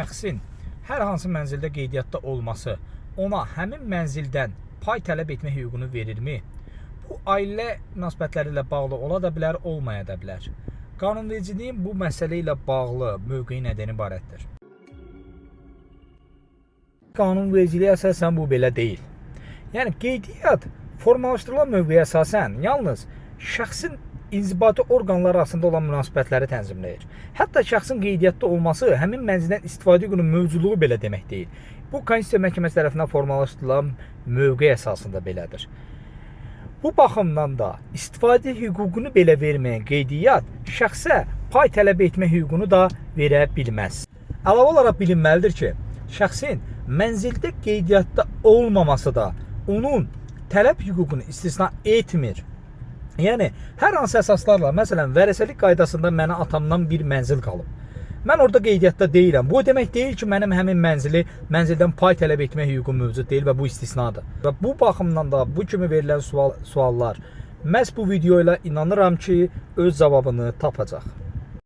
Şəxsin hər hansı mənzildə qeydiyyatda olması ona həmin mənzildən pay tələb etmə hüququnu verirmi? Bu, ailə münasibətləri ilə bağlı ola da bilər, olmaya da bilər. Qanunvericiliyin bu məsələ ilə bağlı mövqeyi nədən ibarətdir? Qanunvericiliyə əsasən bu belə deyil. Yəni, qeydiyyat formalaşdırılan mövqeyə əsasən yalnız şəxsin inzibati orqanlar arasında olan münasibətləri tənzimləyir. Hətta şəxsin qeydiyyatda olması həmin mənzildən istifadə hüququnun mövcudluğu belə demək deyil. Bu, Konstitusiya Məhkəməsi tərəfindən formalaşdırılan mövqe əsasında belədir. Bu baxımdan da istifadə hüququnu belə verməyən qeydiyyat şəxsə pay tələb etmə hüququnu da verə bilməz. Əlavə olaraq bilinməlidir ki, şəxsin mənzildə qeydiyyatda olmaması da onun tələb hüququnu istisna etmir. Yəni, hər hansı əsaslarla, məsələn, vərəsəlik qaydasında mənə atamdan bir mənzil qalıb. Mən orada qeydiyyatda deyiləm. Bu demək deyil ki, mənim həmin mənzildən pay tələb etmə hüququm mövcud deyil və bu istisnadır. Və bu baxımdan da bu kimi verilən suallar məhz bu video ilə inanıram ki, öz cavabını tapacaq.